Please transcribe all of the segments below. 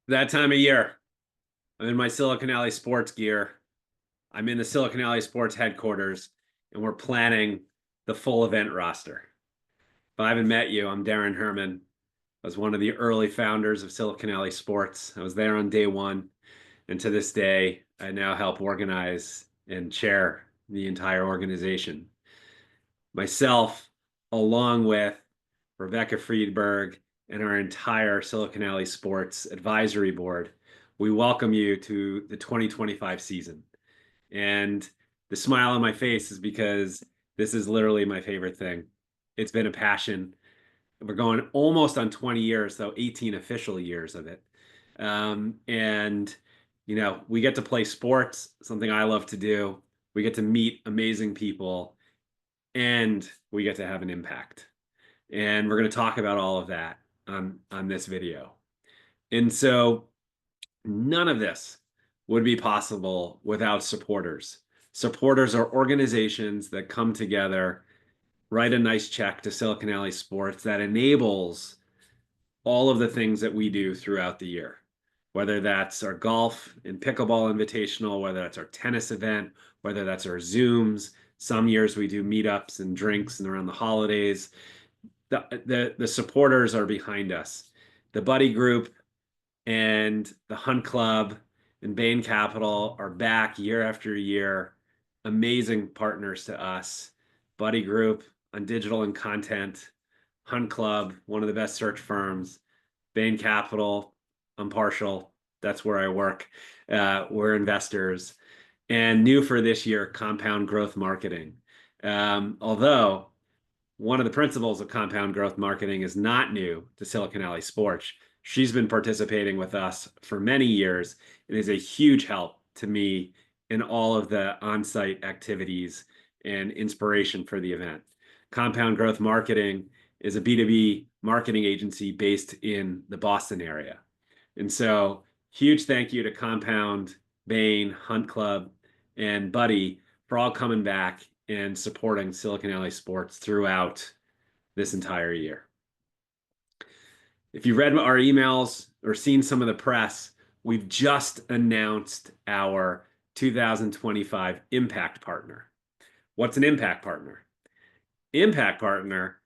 That time of year, I'm in my Silicon Alley sports gear. I'm in the Silicon Alley sports headquarters, and we're planning the full event roster. If I haven't met you, I'm Darren Herman. I was one of the early founders of Silicon Alley Sports. I was there on day one, and to this day, I now help organize and chair the entire organization. Myself, along with Rebecca Friedberg and our entire Silicon Alley Sports Advisory Board, we welcome you to the 2025 season. And the smile on my face is because this is literally my favorite thing. It's been a passion. We're going almost on 20 years, though 18 official years of it. And, we get to play sports, something I love to do. We get to meet amazing people and we get to have an impact. And we're going to talk about all of that on this video. And so none of this would be possible without supporters. Supporters are organizations that come together, write a nice check to Silicon Alley Sports that enables all of the things that we do throughout the year, whether that's our golf and pickleball invitational, whether that's our tennis event, whether that's our Zooms. Some years we do meetups and drinks and around the holidays. The supporters are behind us. The Buddy Group and the Hunt Club and Bain Capital are back year after year. Amazing partners to us. Buddy Group on digital and content. Hunt Club, one of the best search firms. Bain Capital, I'm partial. That's where I work. We're investors. And new for this year, compound growth marketing. Although one of the principles of compound growth marketing is not new to Silicon Alley Sports. She's been participating with us for many years and is a huge help to me in all of the on-site activities and inspiration for the event. Compound Growth Marketing is a B2B marketing agency based in the Boston area. And so huge thank you to Compound, Bain, Hunt Club, and Buddy for all coming back and supporting Silicon Alley Sports throughout this entire year. If you read our emails or seen some of the press, we've just announced our 2025 Impact Partner. What's an Impact Partner? Impact Partner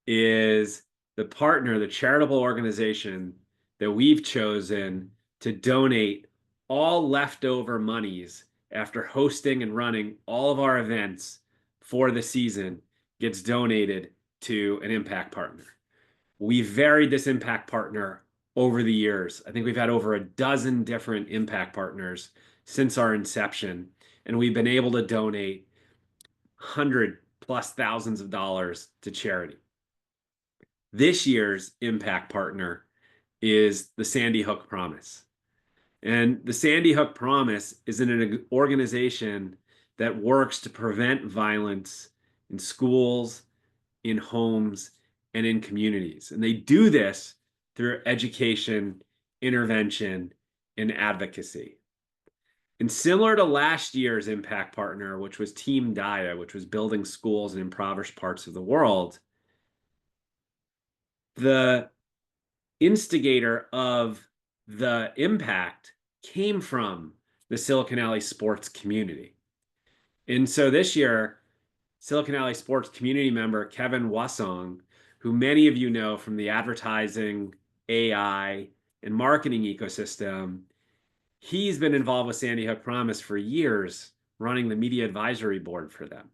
is the partner, the charitable organization that we've chosen to donate all leftover monies after hosting and running all of our events for the season gets donated to an impact partner. We've varied this impact partner over the years. I think we've had over a dozen different impact partners since our inception, and we've been able to donate 100 plus thousands of dollars to charity. This year's impact partner is the Sandy Hook Promise. And the Sandy Hook Promise is an organization that works to prevent violence in schools, in homes, and in communities. And they do this through education, intervention, and advocacy. And similar to last year's impact partner, which was Team Daya, which was building schools in impoverished parts of the world, the instigator of the impact came from the Silicon Alley sports community. And so this year, Silicon Alley sports community member Kevin Wasong, who many of you know from the advertising, AI, and marketing ecosystem, he's been involved with Sandy Hook Promise for years, running the media advisory board for them.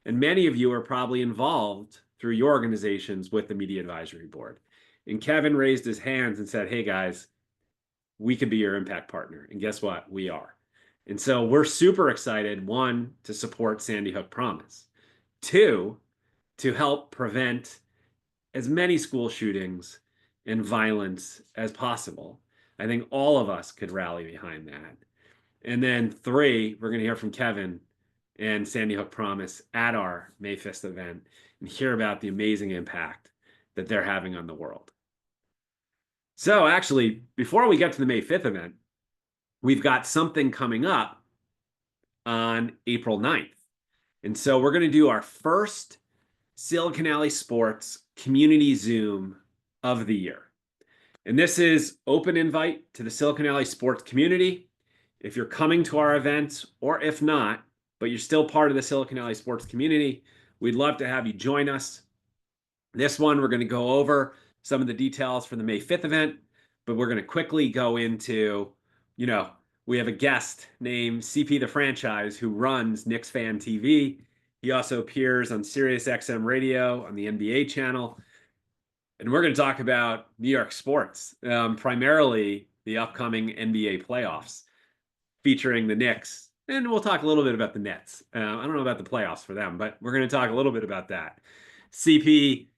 And many of you are probably involved through your organizations with the media advisory board. And Kevin raised his hands and said, hey guys, we could be your impact partner. And guess what? We are. And so we're super excited, one, to support Sandy Hook Promise. Two, to help prevent as many school shootings and violence as possible. I think all of us could rally behind that. And then three, we're going to hear from Kevin and Sandy Hook Promise at our May 5th event and hear about the amazing impact that they're having on the world. So actually, before we get to the May 5th event, we've got something coming up on April 9th. And so we're going to do our first Silicon Alley Sports community Zoom of the year. And this is open invite to the Silicon Valley sports community. If you're coming to our events, or if not, but you're still part of the Silicon Valley sports community, we'd love to have you join us. This one, we're going to go over some of the details for the May 5th event, but we're going to quickly go into, we have a guest named CP the Franchise who runs Knicks Fan TV. He also appears on Sirius XM Radio on the NBA channel. And we're going to talk about New York sports, primarily the upcoming NBA playoffs featuring the Knicks. And we'll talk a little bit about the Nets. I don't know about the playoffs for them, but we're going to talk a little bit about that. CP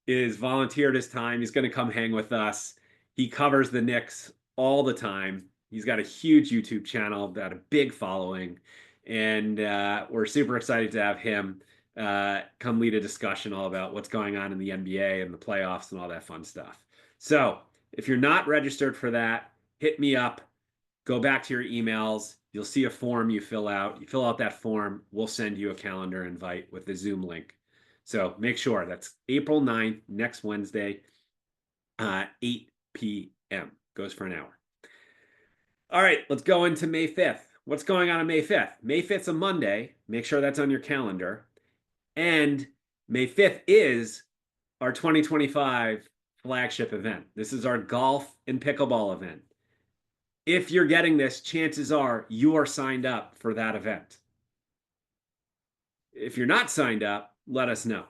is volunteered his time. He's going to come hang with us. He covers the Knicks all the time. He's got a huge YouTube channel, got a big following, and we're super excited to have him come lead a discussion all about what's going on in the NBA and the playoffs and all that fun stuff. So if you're not registered for that, hit me up. Go back to your emails. You'll see a form you fill out. You fill out that form. We'll send you a calendar invite with the Zoom link. So make sure that's April 9th, next Wednesday, 8 p.m. Goes for an hour. All right, let's go into May 5th. What's going on May 5th? May 5th is a Monday. Make sure that's on your calendar. And May 5th is our 2025 flagship event. This is our golf and pickleball event. If you're getting this, chances are you are signed up for that event. If you're not signed up, let us know.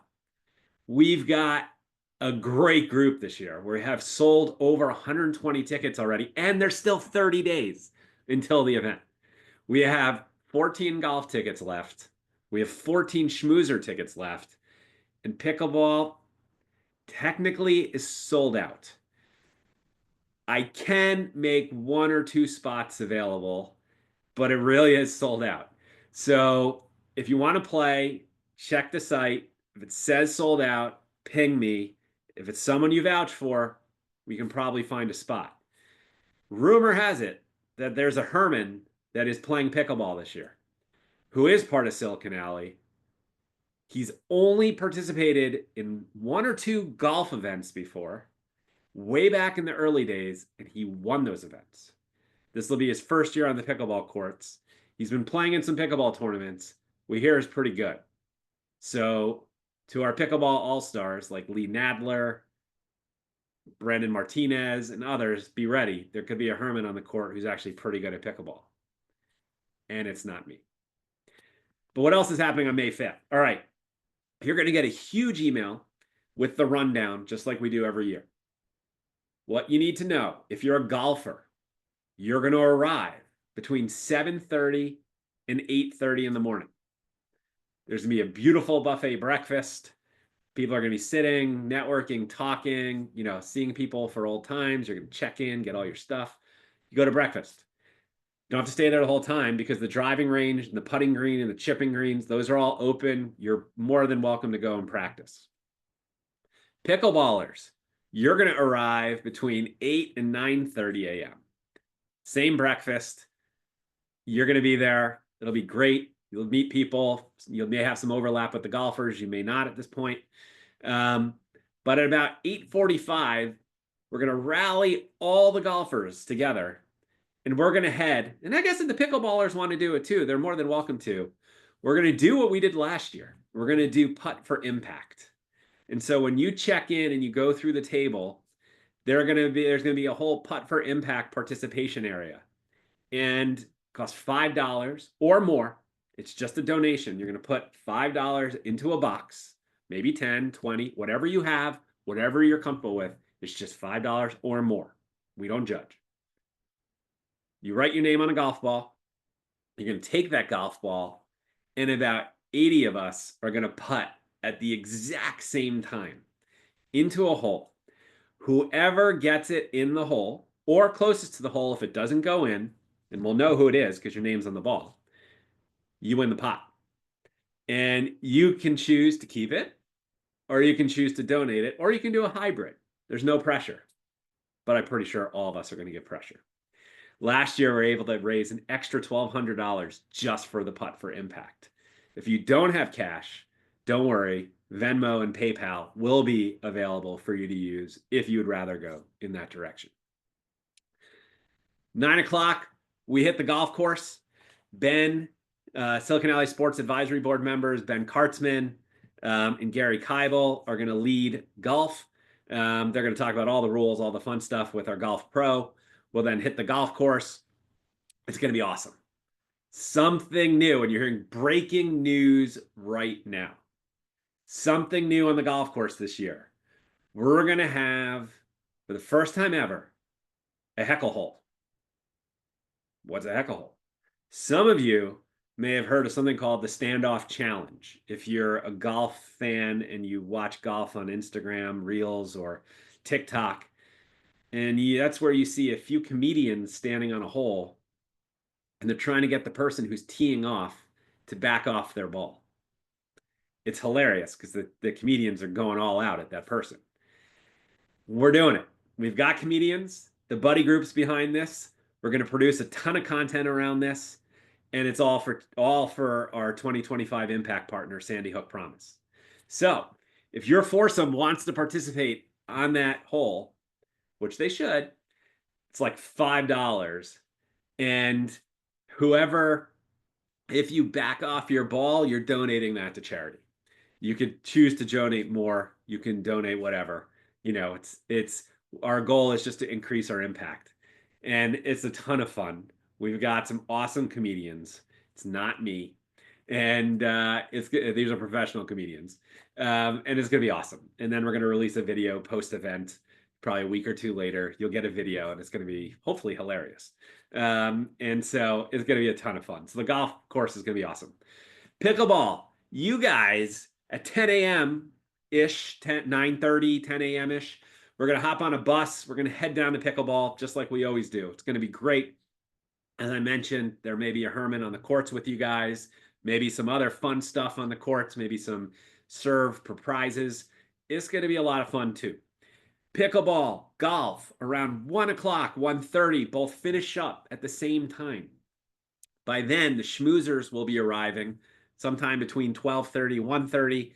We've got a great group this year. We have sold over 120 tickets already, and there's still 30 days until the event. We have 14 golf tickets left. We have 14 schmoozer tickets left. And pickleball technically is sold out. I can make one or two spots available, but it really is sold out. So if you want to play, check the site. If it says sold out, ping me. If it's someone you vouch for, we can probably find a spot. Rumor has it that there's a Herman that is playing pickleball this year, who is part of Silicon Valley. He's only participated in one or two golf events before, way back in the early days, and he won those events. This will be his first year on the pickleball courts. He's been playing in some pickleball tournaments. We hear is pretty good. So to our pickleball all-stars like Lee Nadler, Brandon Martinez, and others, be ready. There could be a Herman on the court who's actually pretty good at pickleball. And it's not me. But what else is happening on May 5th? All right. You're going to get a huge email with the rundown, just like we do every year. What you need to know, if you're a golfer, you're going to arrive between 7:30 and 8:30 in the morning. There's going to be a beautiful buffet breakfast. People are going to be sitting, networking, talking, seeing people for old times. You're going to check in, get all your stuff. You go to breakfast. You don't have to stay there the whole time because the driving range and the putting green and the chipping greens, those are all open. You're more than welcome to go and practice. Pickleballers, you're going to arrive between 8 and 9:30 a.m. Same breakfast. You're going to be there. It'll be great. You'll meet people. You may have some overlap with the golfers. You may not at this point. But at about 8:45, we're going to rally all the golfers together. And we're going to head, and I guess if the pickleballers want to do it too, they're more than welcome to. We're going to do what we did last year. We're going to do putt for impact. And so when you check in and you go through the table, there's going to be a whole putt for impact participation area. And it costs $5 or more. It's just a donation. You're going to put $5 into a box, maybe 10, 20, whatever you have, whatever you're comfortable with. It's just $5 or more. We don't judge. You write your name on a golf ball. You're going to take that golf ball, and about 80 of us are going to putt at the exact same time into a hole. Whoever gets it in the hole, or closest to the hole if it doesn't go in, and we'll know who it is because your name's on the ball, you win the pot. And you can choose to keep it, or you can choose to donate it, or you can do a hybrid. There's no pressure, but I'm pretty sure all of us are going to get pressure. Last year, we were able to raise an extra $1,200 just for the putt for impact. If you don't have cash, don't worry. Venmo and PayPal will be available for you to use if you would rather go in that direction. 9 o'clock, we hit the golf course. Ben, Silicon Alley Sports Advisory Board members, Ben Kartzman and Gary Keibel are going to lead golf. They're going to talk about all the rules, all the fun stuff with our golf pro. We'll then hit the golf course. It's going to be awesome. Something new, and you're hearing breaking news right now. Something new on the golf course this year. We're going to have, for the first time ever, a heckle hole. What's a heckle hole? Some of you may have heard of something called the Standoff Challenge. If you're a golf fan and you watch golf on Instagram, Reels, or TikTok, and that's where you see a few comedians standing on a hole, and they're trying to get the person who's teeing off to back off their ball. It's hilarious because the comedians are going all out at that person. We're doing it. We've got comedians, the buddy groups behind this. We're going to produce a ton of content around this, and it's all for our 2025 impact partner, Sandy Hook Promise. So if your foursome wants to participate on that hole, which they should, it's like $5. And whoever, if you back off your ball, you're donating that to charity. You could choose to donate more. You can donate whatever. It's our goal is just to increase our impact. And it's a ton of fun. We've got some awesome comedians. It's not me. And these are professional comedians. And it's going to be awesome. And then we're going to release a video post-event, probably a week or two later. You'll get a video, and it's going to be hopefully hilarious. And so it's going to be a ton of fun. So the golf course is going to be awesome. Pickleball, you guys at 10 a.m.-ish, 9:30, 10 a.m.-ish, we're going to hop on a bus. We're going to head down to pickleball just like we always do. It's going to be great. As I mentioned, there may be a Herman on the courts with you guys, maybe some other fun stuff on the courts, maybe some serve for prizes. It's going to be a lot of fun too. Pickleball, golf, around 1 o'clock, 1:30, both finish up at the same time. By then, the schmoozers will be arriving sometime between 12:30, 1:30.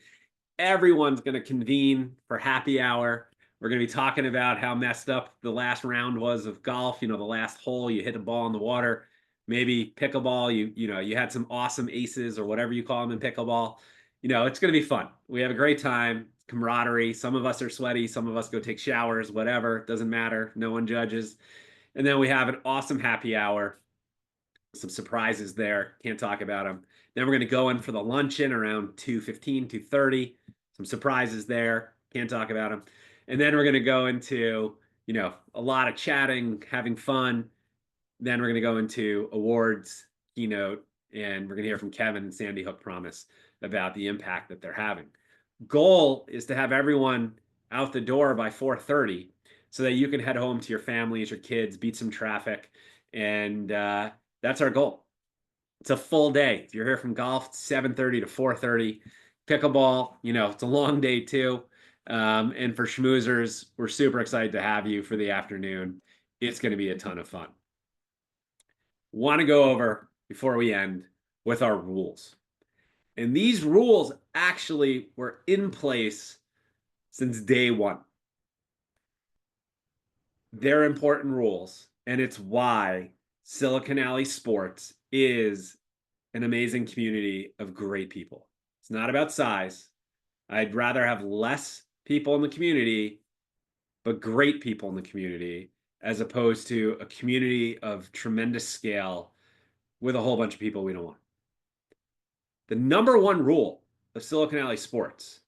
Everyone's going to convene for happy hour. We're going to be talking about how messed up the last round was of golf. The last hole, you hit a ball in the water. Maybe pickleball, you had some awesome aces or whatever you call them in pickleball. It's going to be fun. We have a great time, camaraderie. Some of us are sweaty. Some of us go take showers, whatever. Doesn't matter. No one judges. And then we have an awesome happy hour. Some surprises there. Can't talk about them. Then we're going to go in for the luncheon around 2:15, 2:30. Some surprises there. Can't talk about them. And then we're going to go into, a lot of chatting, having fun. Then we're going to go into awards, keynote, and we're going to hear from Kevin and Sandy Hook Promise about the impact that they're having. Goal is to have everyone out the door by 4:30 so that you can head home to your families, your kids, beat some traffic. And that's our goal. It's a full day. If you're here from golf, 7:30 to 4:30. Pickleball, it's a long day too. And for schmoozers, we're super excited to have you for the afternoon. It's going to be a ton of fun. Want to go over, before we end, with our rules. And these rules actually were in place since day one. They're important rules, and it's why Silicon Alley Sports is an amazing community of great people. It's not about size. I'd rather have less people in the community, but great people in the community, as opposed to a community of tremendous scale with a whole bunch of people we don't want. The number one rule of Silicon Alley Sports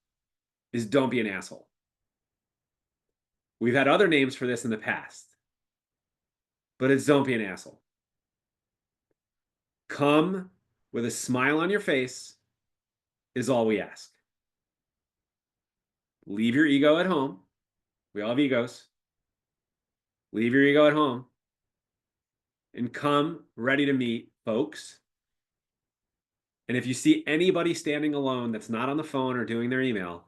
is don't be an asshole. We've had other names for this in the past, but it's don't be an asshole. Come with a smile on your face is all we ask. Leave your ego at home. We all have egos. Leave your ego at home and come ready to meet folks. And if you see anybody standing alone that's not on the phone or doing their email,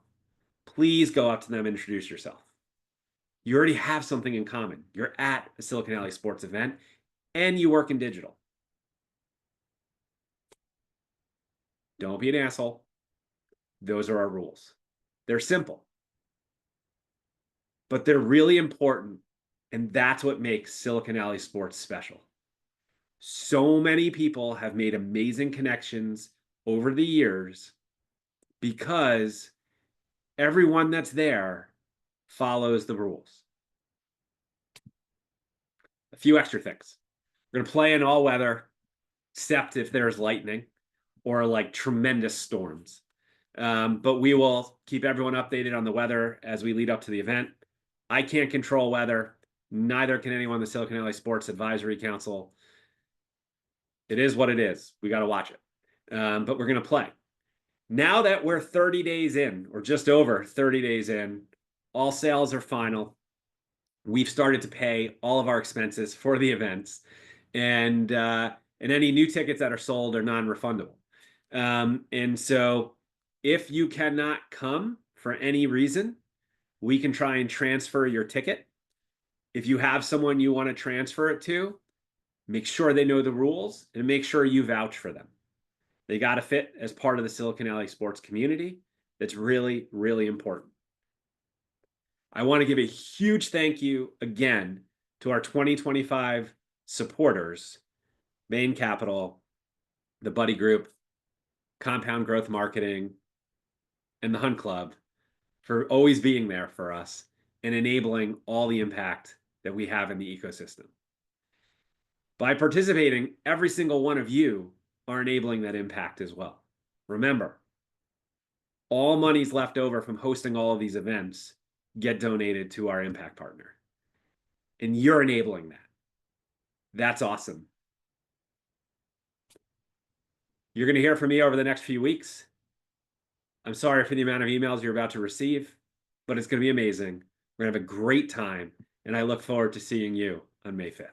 please go up to them and introduce yourself. You already have something in common. You're at a Silicon Alley Sports event and you work in digital. Don't be an asshole. Those are our rules. They're simple, but they're really important. And that's what makes Silicon Alley sports special. So many people have made amazing connections over the years because everyone that's there follows the rules. A few extra things. We're going to play in all weather, except if there's lightning or like tremendous storms. But we will keep everyone updated on the weather as we lead up to the event. I can't control weather. Neither can anyone in the Silicon Valley Sports Advisory Council. It is what it is. We got to watch it. But we're going to play. Now that we're 30 days in, or just over 30 days in, all sales are final. We've started to pay all of our expenses for the events, and any new tickets that are sold are non-refundable. And so if you cannot come for any reason, we can try and transfer your ticket. If you have someone you want to transfer it to, make sure they know the rules and make sure you vouch for them. They got to fit as part of the Silicon Valley sports community. That's really, really important. I want to give a huge thank you again to our 2025 supporters, Bain Capital, the Buddy Group, Compound Growth Marketing, and the Hunt Club for always being there for us and enabling all the impact that we have in the ecosystem. By participating, every single one of you are enabling that impact as well. Remember, all monies left over from hosting all of these events get donated to our impact partner. And you're enabling that. That's awesome. You're going to hear from me over the next few weeks. I'm sorry for the amount of emails you're about to receive, but it's going to be amazing. We're going to have a great time, and I look forward to seeing you on May 5th.